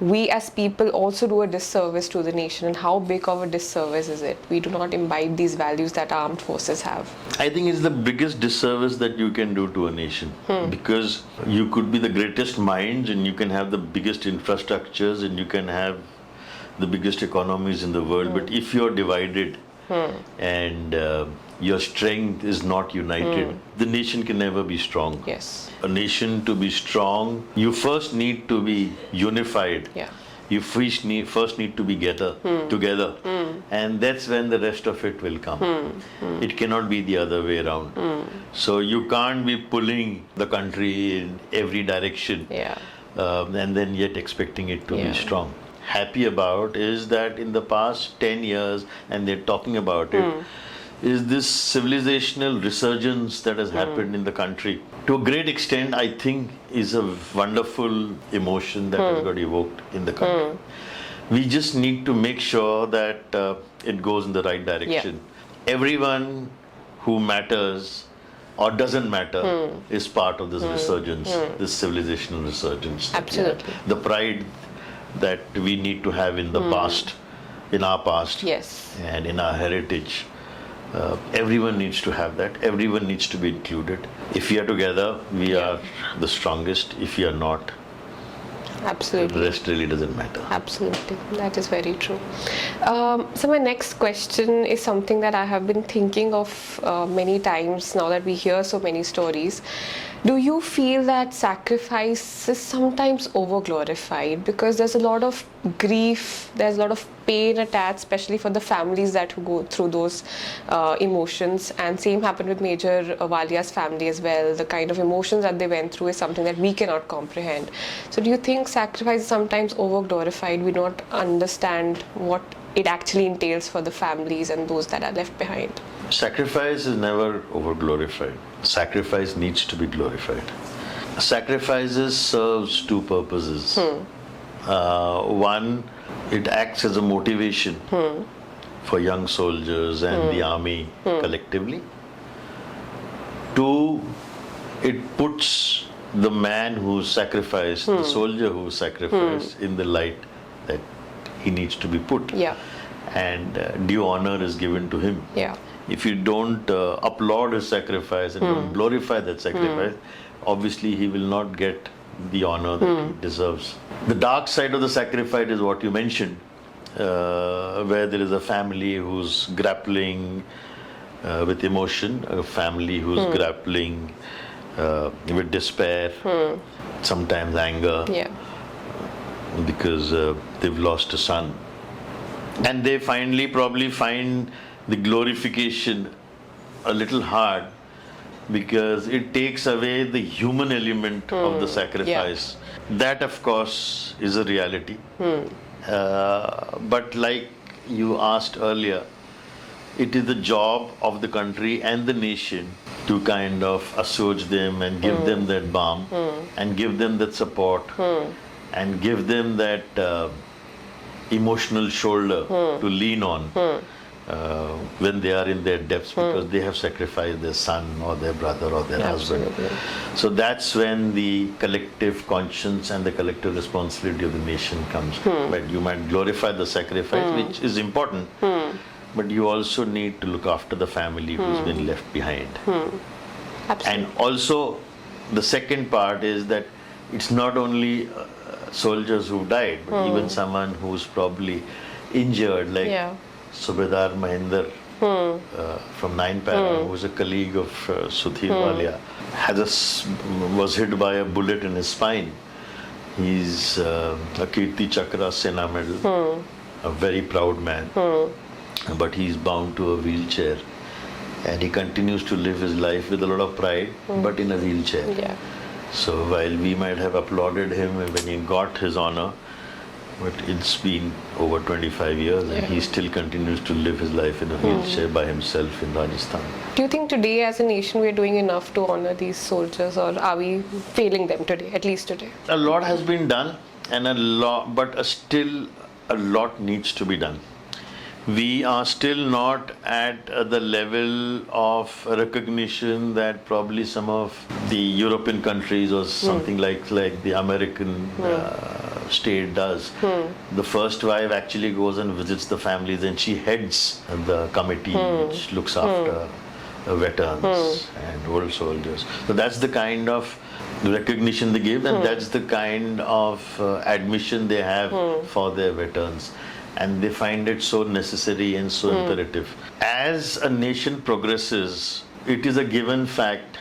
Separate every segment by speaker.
Speaker 1: we as people also do a disservice to the nation, and how big of a disservice is it? We do not imbibe these values that our armed forces have.
Speaker 2: I think it's the biggest disservice that you can do to a nation, because you could be the greatest minds and you can have the biggest infrastructures and you can have the biggest economies in the world, but if you're divided and your strength is not united, the nation can never be strong.
Speaker 1: Yes.
Speaker 2: A nation to be strong, you first need to be unified.
Speaker 1: Yeah.
Speaker 2: You first need to be together, and that's when the rest of it will come. It cannot be the other way around. So you can't be pulling the country in every direction, and then yet expecting it to be strong. Happy about is that in the past 10 years, and they're talking about it, is this civilizational resurgence that has happened in the country. To a great extent, I think, is a wonderful emotion that has got evoked in the country. We just need to make sure that it goes in the right direction. Everyone who matters or doesn't matter is part of this resurgence, this civilizational resurgence.
Speaker 1: Absolutely.
Speaker 2: The pride that we need to have in the past, in our past, and in our heritage. Everyone needs to have that. Everyone needs to be included. If we are together, we are the strongest. If we are not,
Speaker 1: absolutely,
Speaker 2: the rest really doesn't matter.
Speaker 1: Absolutely, that is very true. So my next question is something that I have been thinking of many times now that we hear so many stories. Do you feel that sacrifice is sometimes over-glorified? Because there's a lot of grief, there's a lot of pain attached, especially for the families that who go through those emotions. And same happened with Major Walia's family as well. The kind of emotions that they went through is something that we cannot comprehend. So do you think sacrifice is sometimes over-glorified? We don't understand what it actually entails for the families and those that are left behind.
Speaker 2: Sacrifice is never over-glorified. Sacrifice needs to be glorified. Sacrifices serves two purposes. One, it acts as a motivation for young soldiers and the army collectively. Two, it puts the man who sacrificed, the soldier who sacrificed, in the light that he needs to be put. And due honor is given to him. If you don't applaud his sacrifice and don't glorify that sacrifice, obviously he will not get the honor that he deserves. The dark side of the sacrifice is what you mentioned, where there is a family who's grappling with emotion, a family who's grappling with despair, sometimes anger, because they've lost a son. And they finally probably find the glorification a little hard, because it takes away the human element of the sacrifice. That, of course, is a reality. But like you asked earlier, it is the job of the country and the nation to kind of assuage them and give them that balm and give them that support and give them that emotional shoulder to lean on when they are in their depths, because they have sacrificed their son or their brother or their husband. So that's when the collective conscience and the collective responsibility of the nation comes. But you might glorify the sacrifice, which is important, but you also need to look after the family who's been left behind. And also, the second part is that it's not only soldiers who died, but even someone who's probably injured, like Subedar Mahinder from 9 Para, who was a colleague of Sudhir Walia, was hit by a bullet in his spine. He's a Kirti Chakra Sena medal, a very proud man, but he's bound to a wheelchair. And he continues to live his life with a lot of pride, but in a wheelchair. So while we might have applauded him when he got his honor, but it's been over 25 years and he still continues to live his life in a wheelchair by himself in Rajasthan.
Speaker 1: Do you think today as a nation we're doing enough to honor these soldiers, or are we failing them today, at least today?
Speaker 2: A lot has been done, and but still a lot needs to be done. We are still not at the level of recognition that probably some of the European countries or something like the American state does. The first wife actually goes and visits the families, and she heads the committee which looks after veterans and old soldiers. So that's the kind of recognition they give, and that's the kind of admission they have for their veterans. And they find it so necessary and so imperative. As a nation progresses, it is a given fact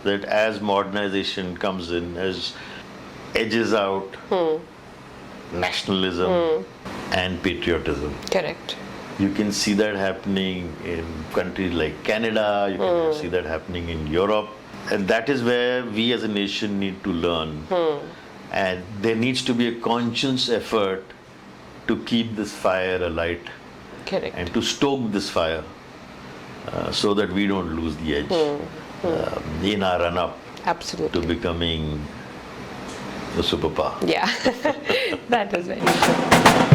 Speaker 2: that as modernization comes in, as edges out nationalism and patriotism.
Speaker 1: Correct.
Speaker 2: You can see that happening in countries like Canada, you can see that happening in Europe. And that is where we as a nation need to learn. And there needs to be a conscious effort to keep this fire alight.
Speaker 1: Correct.
Speaker 2: And to stoke this fire so that we don't lose the edge in our run-up
Speaker 1: Absolutely.
Speaker 2: to becoming the superpower.
Speaker 1: Yeah, that is very true.